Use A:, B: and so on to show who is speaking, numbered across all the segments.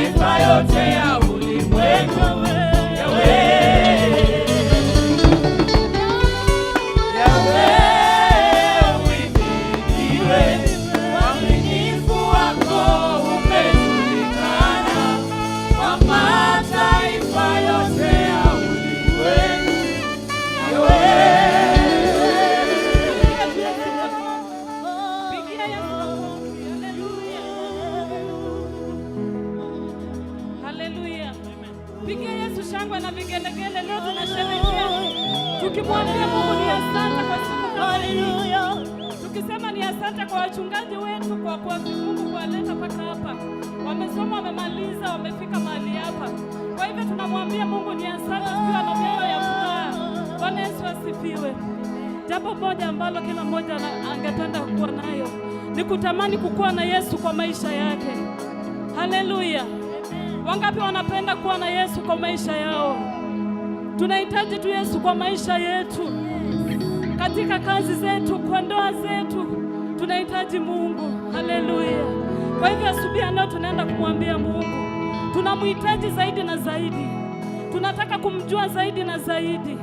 A: mataifa yote ya ulimwengu.
B: Pigia Yesu shangwe na vigelegele. Leo tunasherehekea tukimwambia Mungu ni asante kwa siku kama hii. Tukisema ni asante kwa wachungaji wetu kwa Mungu kuwaleta mpaka hapa. Wamesoma, wamemaliza, wamefika mahali hapa. Kwa hivyo tunamwambia Mungu ni asante tukiwa na mioyo ya furaha. Bwana Yesu asifiwe. Jambo moja ambalo kila mmoja angependa kuwa nayo ni kutamani kukuwa na Yesu kwa maisha yake. Haleluya. Wangapi wanapenda kuwa na Yesu kwa maisha yao? Tunahitaji tu Yesu kwa maisha yetu, katika kazi zetu, kwa ndoa zetu, tunahitaji Mungu. Haleluya. Kwa hivyo asubuhi leo tunaenda kumwambia Mungu, tunamhitaji zaidi na zaidi. Tunataka kumjua zaidi na zaidi,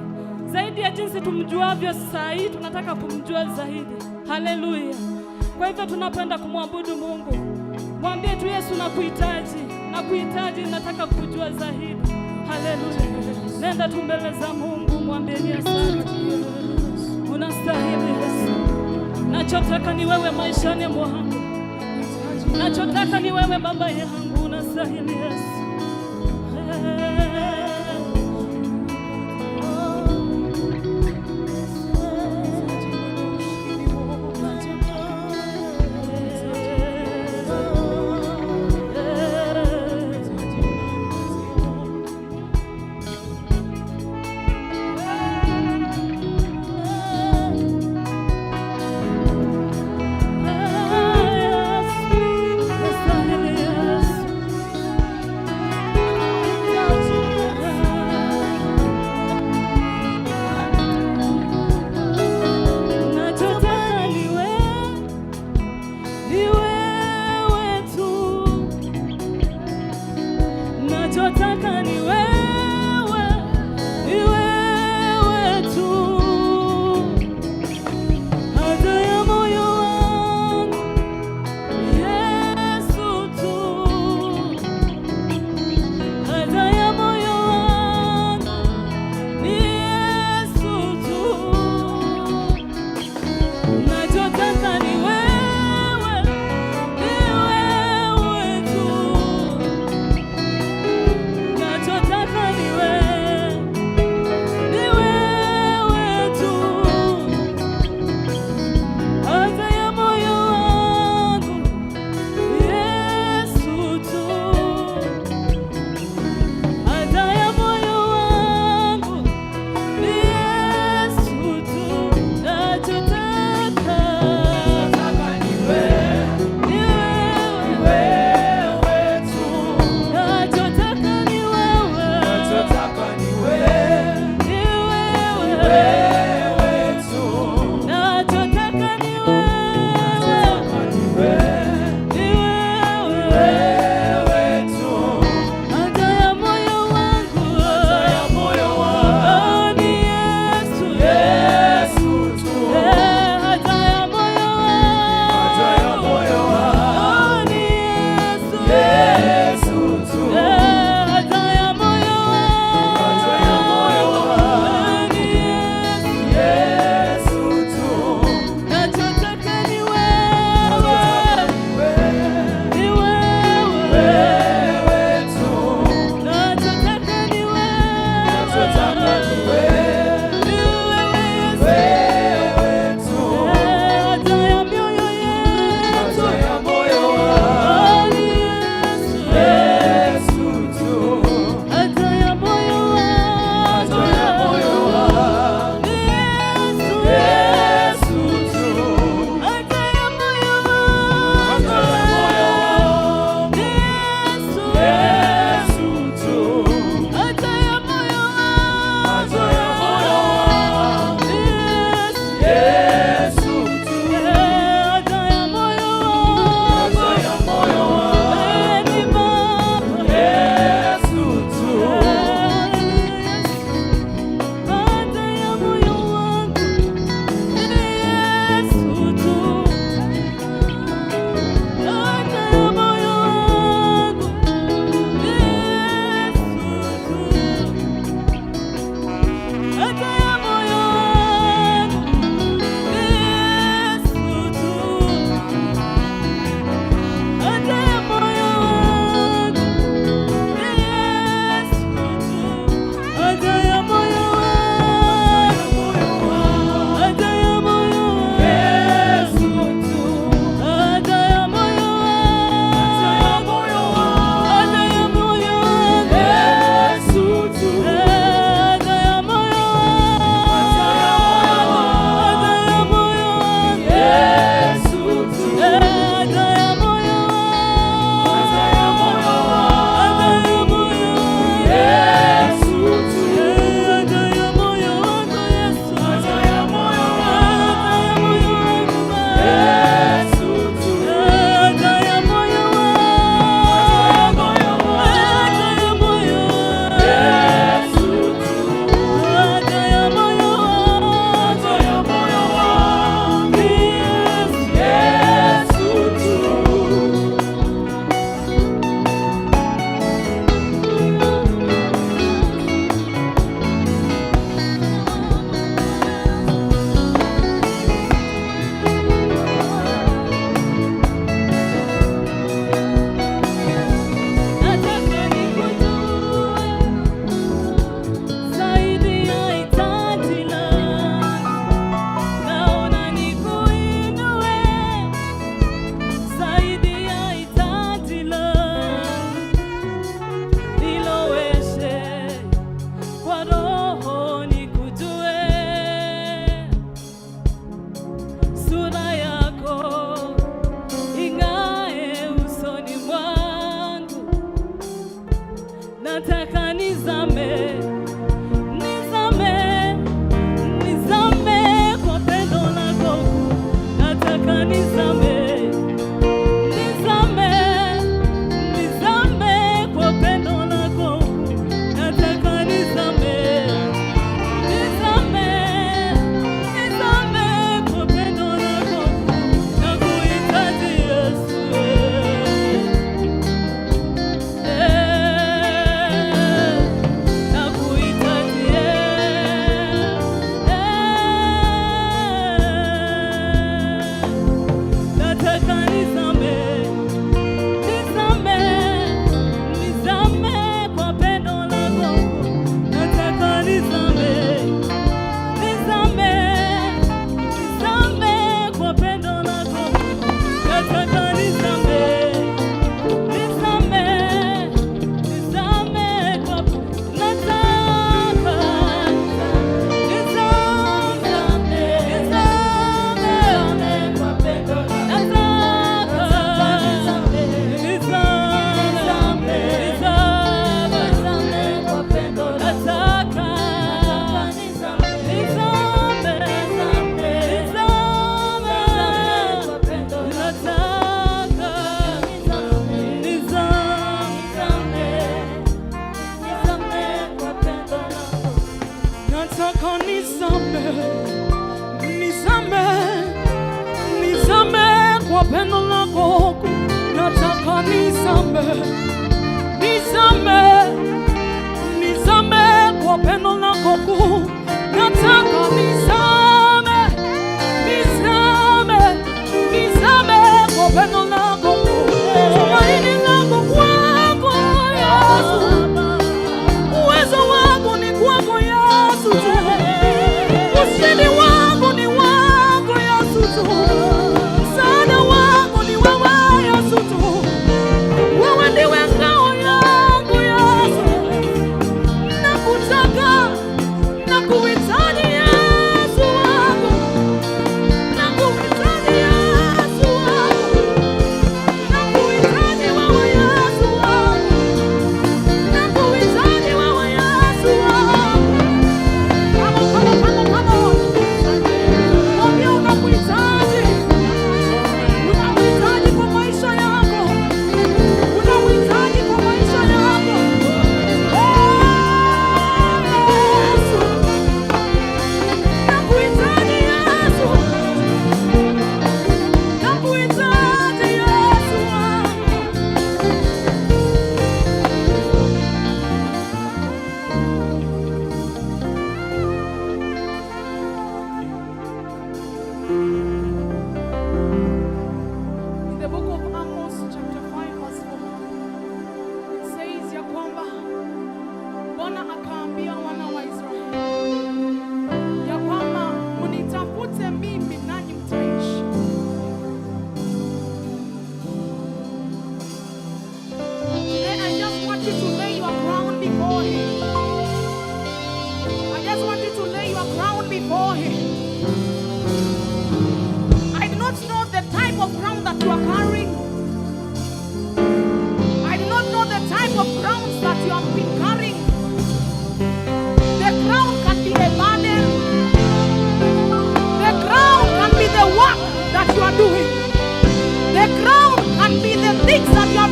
B: zaidi ya jinsi tumjuavyo sasa hivi, tunataka kumjua zaidi. Haleluya. Kwa hivyo tunapenda kumwabudu Mungu. Mwambie tu Yesu, nakuhitaji, nakuhitaji, nataka kujua zaidi. Haleluya. Nenda tu mbele za Mungu, mwambie ni asante. Unastahili Yesu. Nachotaka ni wewe maishani mwangu. Nachotaka ni wewe baba yangu, unastahili Yesu.
A: Yes.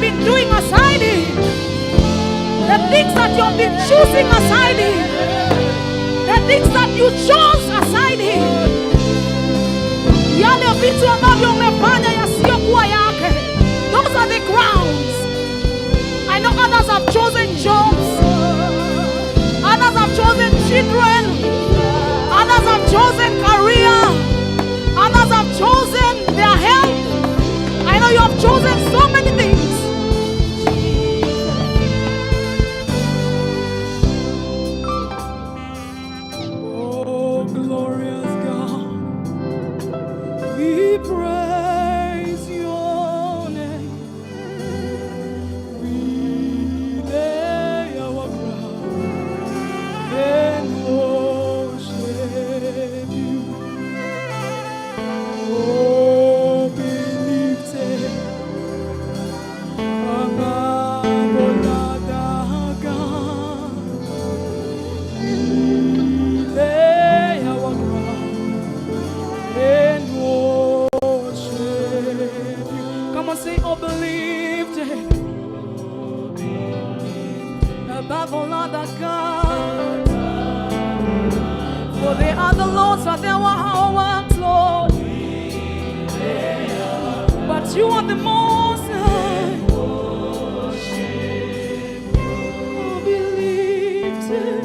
C: been doing aside, the things that you have been choosing aside, the things that you chose aside, yale vitu ambavyo umefanya yasiyokuwa yake, those are the grounds. I know others have chosen jobs, others have chosen children, others have chosen career, others have chosen their health. I know you have chosen so many things. Oh, glorious God, we praise your name. We lay our crown and worship you. Oh, be lifted above all other gods. We lay our crown and worship you. Come on, say, oh, be lifted above all other gods. For they are the Lord's, but they were our works, Lord. But you are the most high. Oh, be lifted.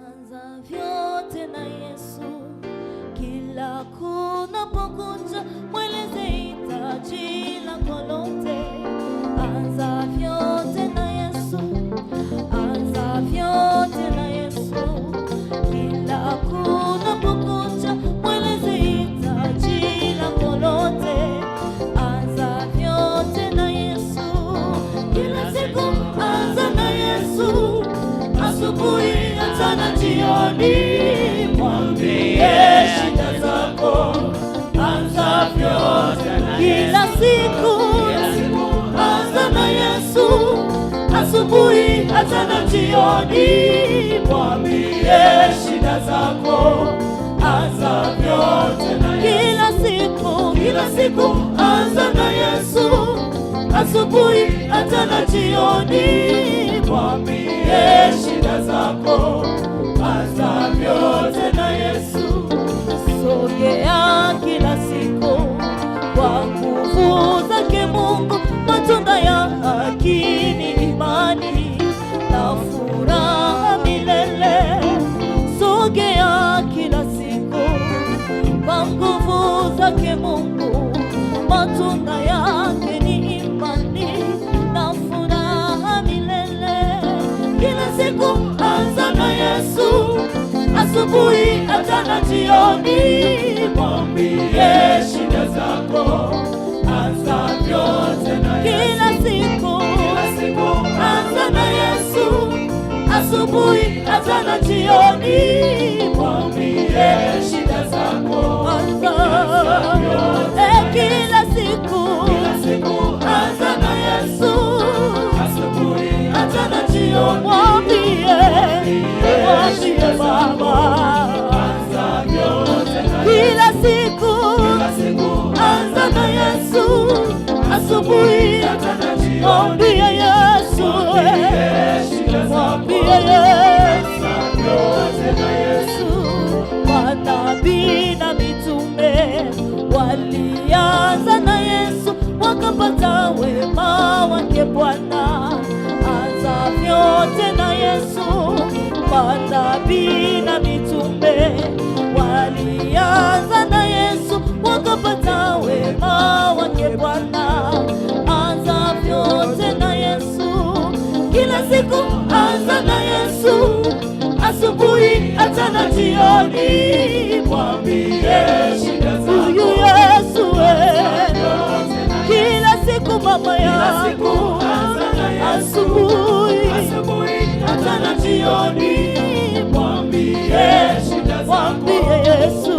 D: Anza vyote na Yesu, kila kunapokucha mweleze hitaji lako lote. Anza vyote na Yesu, anza vyote na Yesu, kila kunapokucha mweleze hitaji lako lote. Anza vyote na Yesu, kila siku anza na Yesu, asubuhi mchana jioni, mwambie shida zako. Anza vyote na kila siku anza na Yesu, asubuhi mchana jioni, mwambie shida zako. Anza vyote na Yesu, kila siku anza na Yesu, asubuhi mchana jioni, mwambie shida zako. Anza vyote na Yesu. Sogea kila siku kwa nguvu zake Mungu, matunda ya haki ni imani na furaha milele. Sogea kila siku kwa nguvu zake Mungu, matunda yake ni imani na furaha milele. Kila siku anza na Yesu, asubuhi mchana jioni, mwambie shida zako. Anza vyote na Yesu, kila siku anza na Yesu, asubuhi mchana jioni, mwambie shida zako. Anza vyote, kila siku anza na Yesu, asubuhi mchana jioni, mwambie Baba. Anza vyote na kila siku anza na Yesu, asubuhi mchana jioni, mwambie Yesu, mwambie Yesu. Vyote na Yesu. Manabii na mitume walianza na Yesu, wakapata wema wake Bwana. Anza vyote na Yesu. Manabii na mitume walianza na Yesu, wakapata wema wake Bwana. Anza vyote na Yesu, kila siku anza na Yesu, asubuhi mchana jioni, mwambie shida zako. Huyu Yesu kila siku mama yangu, asubuhi mchana jioni, mwambie shida zako. Mwambie Yesu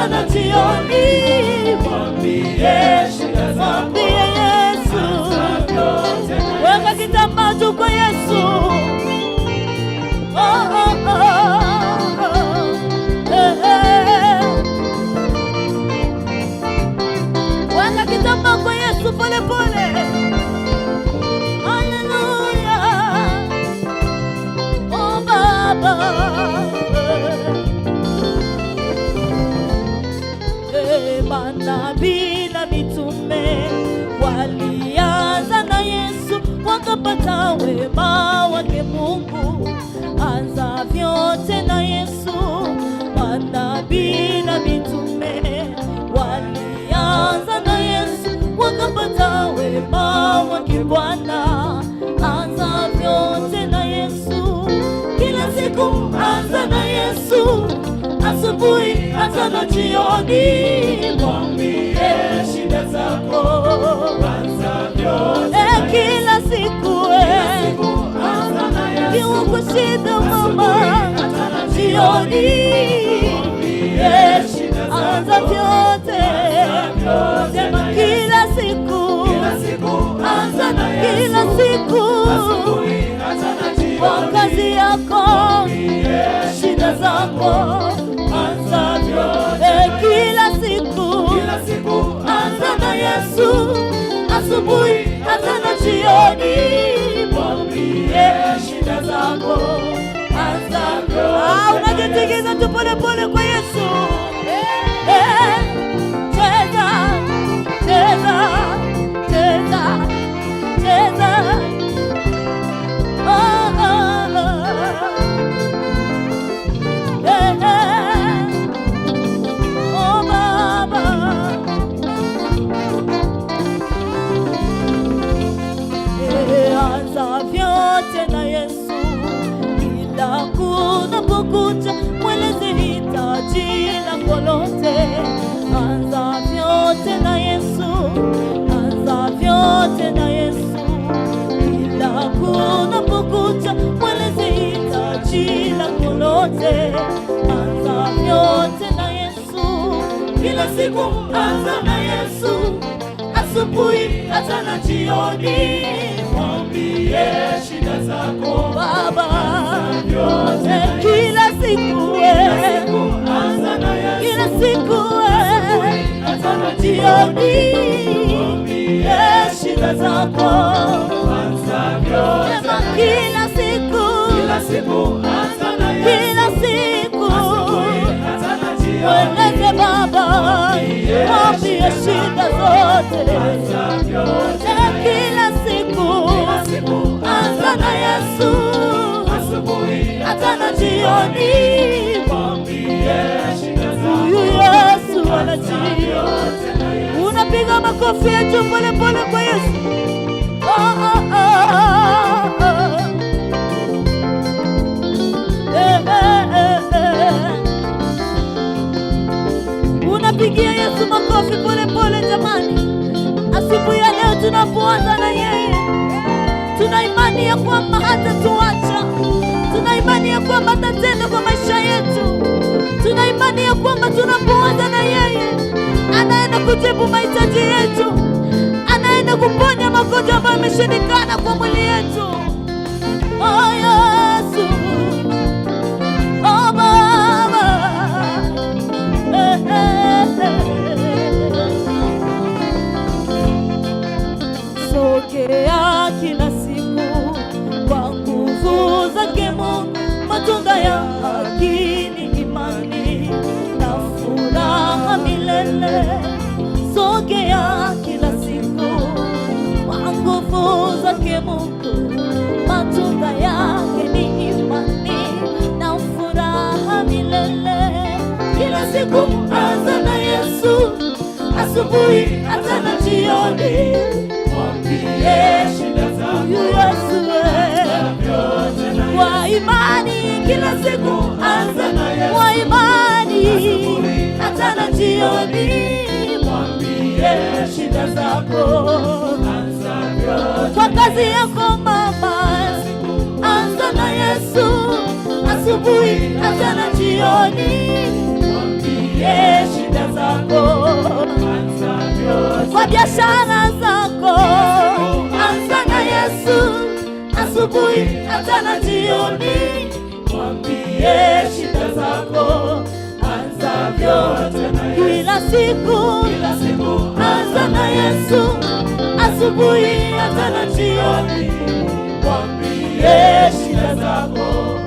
D: hata na jioni.
A: mwambie shida zako,
D: Mwambie Yesu, weka kitambaa juu kwa Yesu. Weka kitambaa kwa Yesu pole pole. Haleluya. Oh Baba, manabii na mitume walianza na Yesu, wakapata wema wake Mungu. Anza vyote na Yesu. Manabii na mitume walianza na Yesu, wakapata wema wake Bwana. Anza vyote na Yesu. Kila siku anza na Yesu, asubuhi hata na jioni.
A: mwambie shida zako, anza vyote,
D: Kila siku
A: anza na Yesu,
D: kiwango shida mama,
A: hata na
D: jioni
A: shida zako,
D: anza vyote. Sema kila siku
A: anza na Yesu,
D: kila siku
A: asubuhi hata na jioni,
D: kwa kazi yako, shida zako anza vyote. Kila siku anza na Yesu, asubuhi hata na jioni. Mwambie shida zako anza vyote. Unajitikisa tu pole pole kwa Yesu. Cheza, cheza, cheza, cheza. Oh Baba, anza vyote na Yesu. Kila kunapokucha mweleze hitaji lako lote. Anza vyote na Yesu, anza vyote na Yesu. Kila kunapokucha mweleze hitaji lako lote. Anza vyote na Yesu. Kila siku anza na Yesu, asubuhi hata na jioni.
A: mwambie shida zako,
D: Baba,
A: vyote,
D: kila siku
A: anza na Yesu,
D: kila siku
A: hata na
D: jioni.
A: mwambie
D: Shida zako
A: anza vyote,
D: sema kila siku
A: anza na Yesu,
D: kila siku
A: hata na jioni,
D: mweleze Baba, mwambie shida zote. Kila siku anza na Yesu,
A: asubuhi
D: hata na jioni.
A: mwambie shida zako,
D: Huyu Yesu anajibu. Unapiga makofi ya juu pole pole kwa Yesu. Unapigia Yesu makofi pole pole jamani. Asubuhi ya leo tunapoanza na yeye, tuna imani ya kwamba hatatuacha. Tuna imani ya kwamba atatenda kwa maisha yetu. Tuna imani ya kwamba tunapoanza na yeye, anaenda kujibu mahitaji yetu, anaenda kuponya magonjwa ambayo yameshindikana kwa mwili yetu. Oh Yesu, oh Baba, sogea kila siku kwa nguvu zake Mungu, matunda ya haki ni imani na furaha milele. Sogea kila siku kwa nguvu zake Mungu, matunda yake ni imani na furaha milele. Kila siku anza na Yesu, asubuhi hata na jioni.
A: mwambie shida zako,
D: Huyu Yesu kwa imani, kila siku anza
A: na Yesu,
D: kwa imani hata na jioni.
A: mwambie shida zako, anza vyote,
D: Kwa kazi yako mama, anza na Yesu, asubuhi hata na jioni.
A: mwambie shida
D: shida zako.
A: anza vyote.
D: Kwa biashara zako anza na Yesu, asubuhi hata na jioni.
A: Mwambie shida zako, anza vyote na Yesu.
D: Kila siku anza na Yesu, asubuhi hata na jioni.
A: Mwambie shida zako,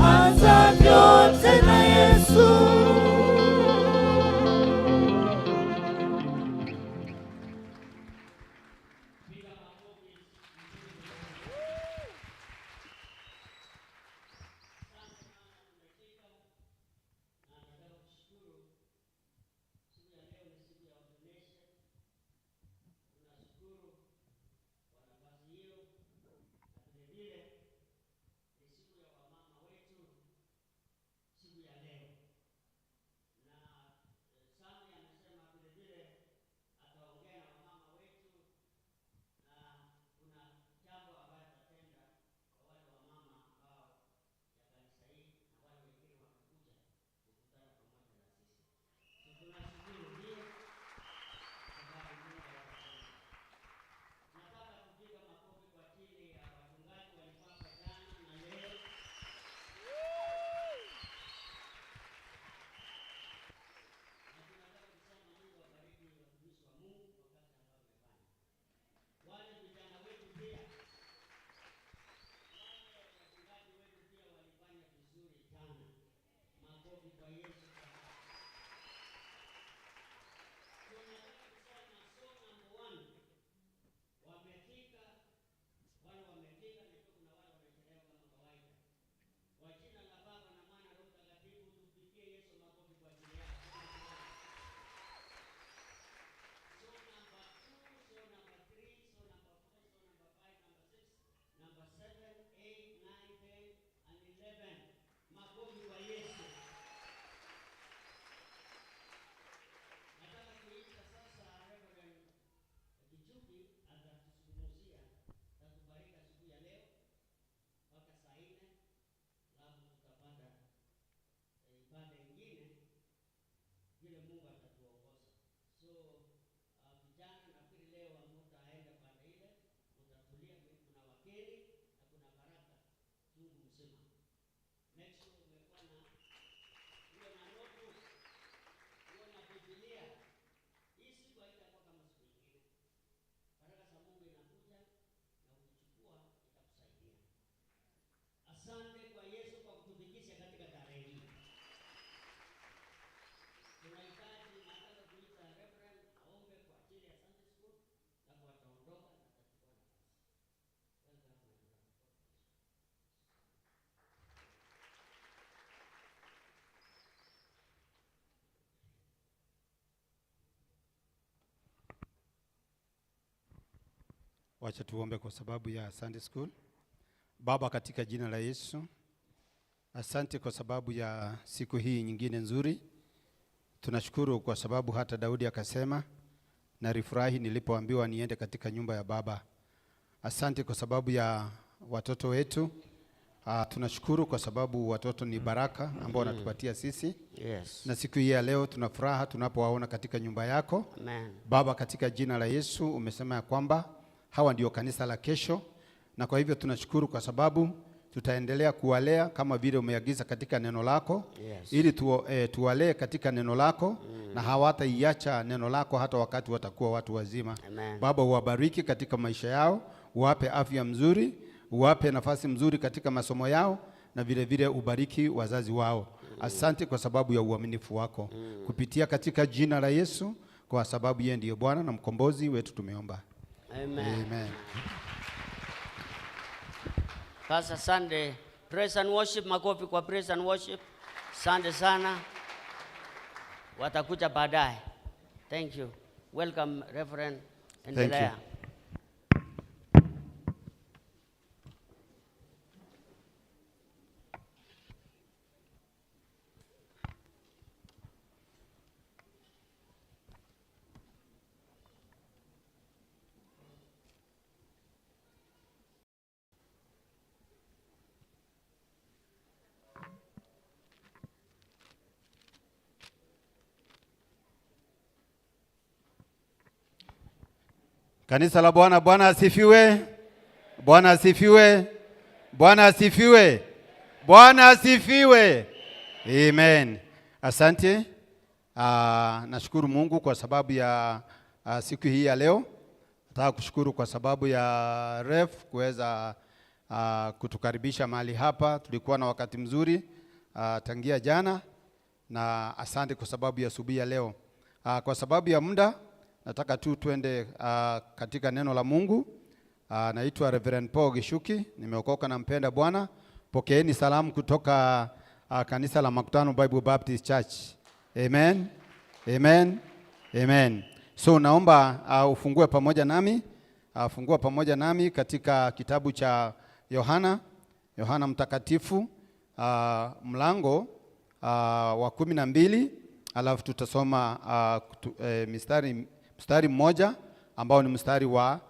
D: Anza vyote na Yesu.
E: Wacha tuombe kwa sababu ya Sunday School. Baba, katika jina la Yesu, asante kwa sababu ya siku hii nyingine nzuri. Tunashukuru kwa sababu hata Daudi akasema, nalifurahi nilipoambiwa niende katika nyumba ya Baba. Asante kwa sababu ya watoto wetu. Tunashukuru kwa sababu watoto ni baraka ambao wanatupatia sisi.
F: Yes.
E: Na siku hii ya leo tunafuraha tunapowaona katika nyumba yako.
F: Amen.
E: Baba, katika jina la Yesu umesema ya kwamba hawa ndio kanisa la kesho, na kwa hivyo tunashukuru kwa sababu tutaendelea kuwalea kama vile umeagiza katika neno lako.
F: Yes.
E: Ili tuwalee katika neno lako na hawataiacha neno lako hata wakati watakuwa watu wazima.
F: Amen.
E: Baba, uwabariki katika maisha yao, uwape afya mzuri, uwape nafasi mzuri katika masomo yao, na vile vile ubariki wazazi wao. Asante kwa sababu ya uaminifu wako. Kupitia katika jina la Yesu, kwa sababu yeye ndiye Bwana na mkombozi wetu tumeomba.
F: Amen.
E: Amen.
F: Pastor Sunday, praise and worship, makofi kwa praise and worship. Asante sana. Watakuja baadaye. Thank you. Welcome Reverend. Endelea.
E: Kanisa la Bwana, Bwana asifiwe. Bwana asifiwe. Bwana asifiwe. Bwana asifiwe. Amen. Asante. Nashukuru Mungu kwa sababu ya siku hii ya leo. Nataka kushukuru kwa sababu ya Ref kuweza kutukaribisha mahali hapa. Tulikuwa na wakati mzuri tangia jana, na asante kwa sababu ya asubuhi ya leo. Kwa sababu ya muda nataka tu tuende katika neno la Mungu. Naitwa Reverend Paul Gishuki, nimeokoka na mpenda Bwana. Pokeeni salamu kutoka kanisa la Makutano Bible Baptist Church. Amen. Amen. Amen. So naomba ufungue pamoja nami. Fungua pamoja nami katika kitabu cha Yohana mtakatifu mlango wa 12, alafu tutasoma mstari mmoja ambao ni mstari wa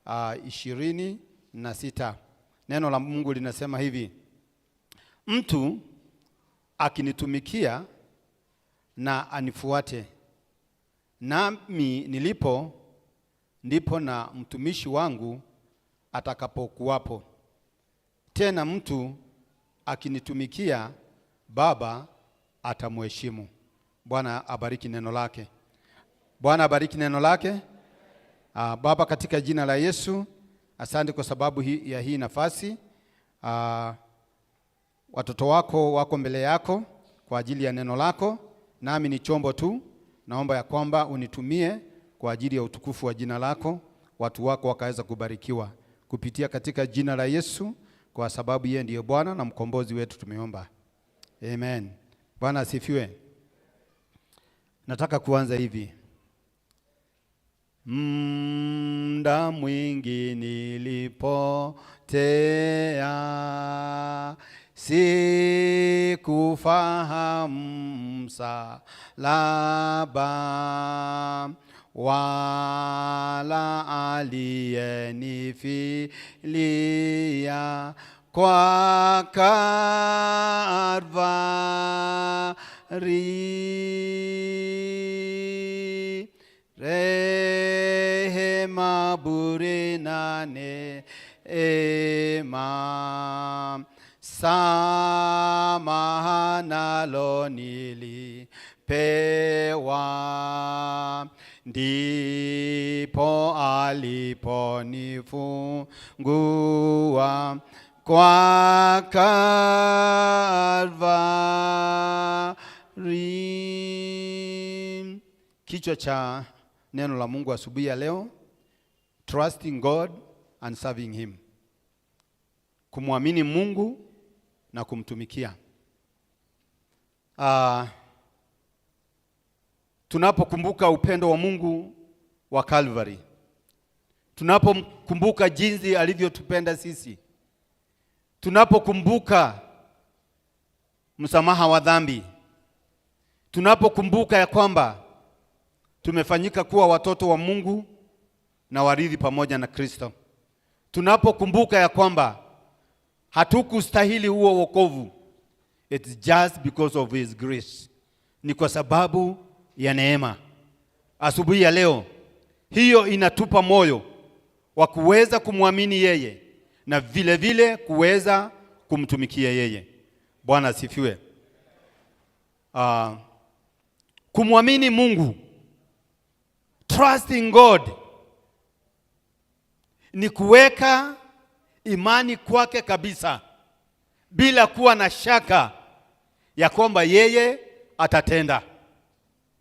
E: 26. Neno la Mungu linasema hivi: mtu akinitumikia na anifuate, nami nilipo ndipo na mtumishi wangu atakapokuwapo. Tena mtu akinitumikia, Baba atamheshimu. Bwana abariki neno lake. Bwana abariki neno lake. Baba, katika jina la Yesu, asante kwa sababu ya hii nafasi. Watoto wako wako mbele yako kwa ajili ya neno lako, nami ni chombo tu. Naomba ya kwamba unitumie kwa ajili ya utukufu wa jina lako, watu wako wakaweza kubarikiwa kupitia katika jina la Yesu, kwa sababu yeye ndiye Bwana na mkombozi wetu tumeomba. Amen. Bwana asifiwe. Nataka kuanza hivi. Muda mwingi nilipotea, sikufahamu msalaba, wala aliyenifilia kwa Kalvari. Rehema bure na neema, samaha nalo nilipewa, ndipo aliponifungua kwa Kalvari. Kichwa cha neno la Mungu asubuhi ya leo: trusting God and serving him. Kumwamini Mungu na kumtumikia. Tunapokumbuka upendo wa Mungu wa Calvary, tunapokumbuka jinsi alivyotupenda sisi, tunapokumbuka msamaha wa dhambi, tunapokumbuka ya kwamba tumefanyika kuwa watoto wa Mungu na warithi pamoja na Kristo, tunapokumbuka ya kwamba hatukustahili huo wokovu, it's just because of his grace, ni kwa sababu ya neema. Asubuhi ya leo hiyo inatupa moyo wa kuweza kumwamini yeye na vile vile kuweza kumtumikia yeye. Bwana asifiwe. Kumwamini Mungu, trusting God, ni kuweka imani kwake kabisa bila kuwa na shaka ya kwamba yeye atatenda.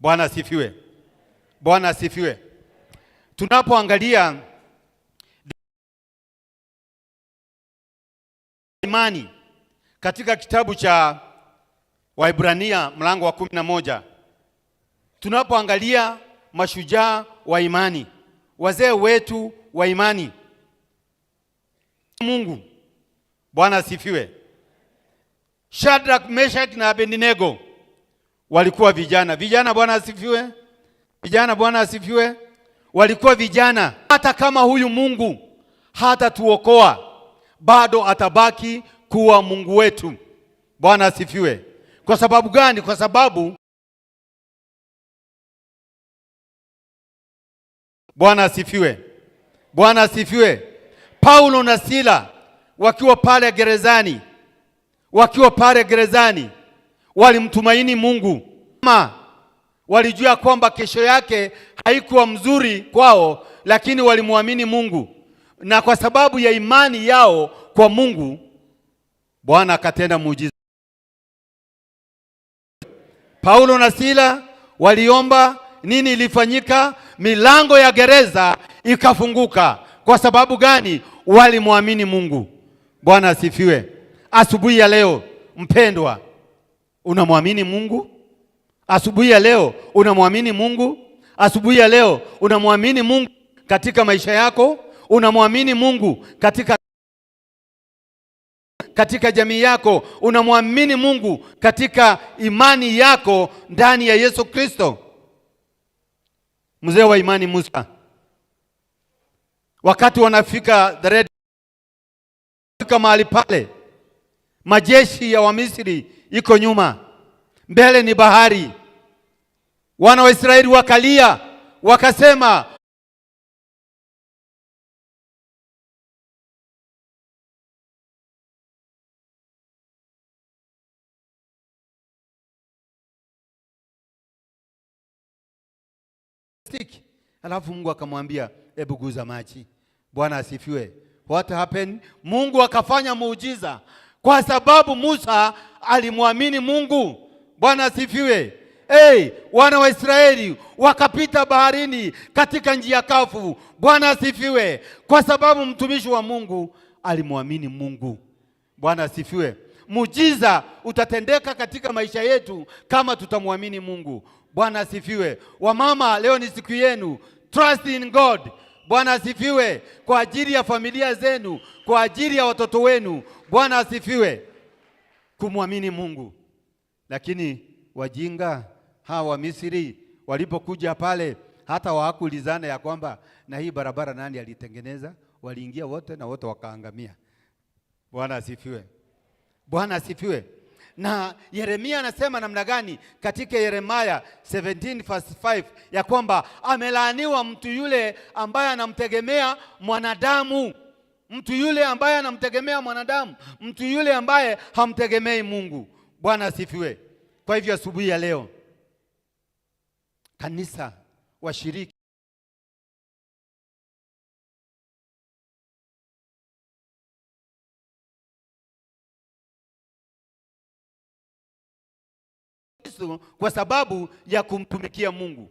E: Bwana asifiwe. Bwana asifiwe. Tunapoangalia imani katika kitabu cha Waebrania mlango wa 11, tunapoangalia mashujaa wa imani, wazee wetu wa imani Mungu, Bwana asifiwe. Shadrach, Meshach na Abednego walikuwa vijana. Bwana asifiwe. Vijana, Bwana asifiwe. Walikuwa vijana. Hata kama huyu Mungu hatatuokoa, bado atabaki kuwa Mungu wetu. Bwana asifiwe. Kwa sababu gani? Kwa sababu Bwana asifiwe. Bwana asifiwe. Paulo na Sila wakiwa pale gerezani walimtumaini Mungu. Walijua kwamba kesho yake haikuwa mzuri kwao, lakini walimwamini Mungu, na kwa sababu ya imani yao kwa Mungu, Bwana akatenda muujiza. Paulo na Sila waliomba, nini ilifanyika? Milango ya gereza ikafunguka. Kwa sababu gani? Walimwamini Mungu. Bwana asifiwe. Asubuhi ya leo mpendwa, unamwamini Mungu? Asubuhi ya leo unamwamini Mungu? Asubuhi ya leo unamwamini Mungu katika maisha yako? Unamwamini Mungu katika jamii yako? Unamwamini Mungu katika imani yako ndani ya Yesu Kristo? Mzee wa imani Musa, wakati wanafika the Red Sea, mahali pale majeshi ya Wamisri iko nyuma, mbele ni bahari. Wana wa Israeli wakalia, wakasema, alafu Mungu akamwambia, hebu guza maji. Bwana asifiwe. What happened? Mungu akafanya muujiza kwa sababu Musa alimwamini Mungu. Bwana asifiwe. Wana wa Israeli wakapita baharini katika njia kavu. Bwana asifiwe. Kwa sababu mtumishi wa Mungu alimwamini Mungu. Bwana asifiwe. Muujiza utatendeka katika maisha yetu kama tutamwamini Mungu. Bwana asifiwe. Wamama, leo ni siku yenu. Trust in God. Bwana asifiwe. Kwa ajili ya familia zenu, kwa ajili ya watoto wenu. Bwana asifiwe. Kumwamini Mungu. Lakini wajinga hawa wa Misri walipokuja pale, hata hawakuulizana ya kwamba na hii barabara nani alitengeneza. Waliingia wote na wote wakaangamia. Bwana asifiwe. Bwana asifiwe. Na Yeremia anasema namna gani katika Yeremia 17:5 ya kwamba amelaaniwa mtu yule ambaye anamtegemea mwanadamu. Mtu yule ambaye anamtegemea mwanadamu, mtu yule ambaye hamtegemei Mungu. Bwana asifiwe. Kwa hivyo asubuhi ya leo kanisa, washiriki kwa sababu ya kumtumikia Mungu.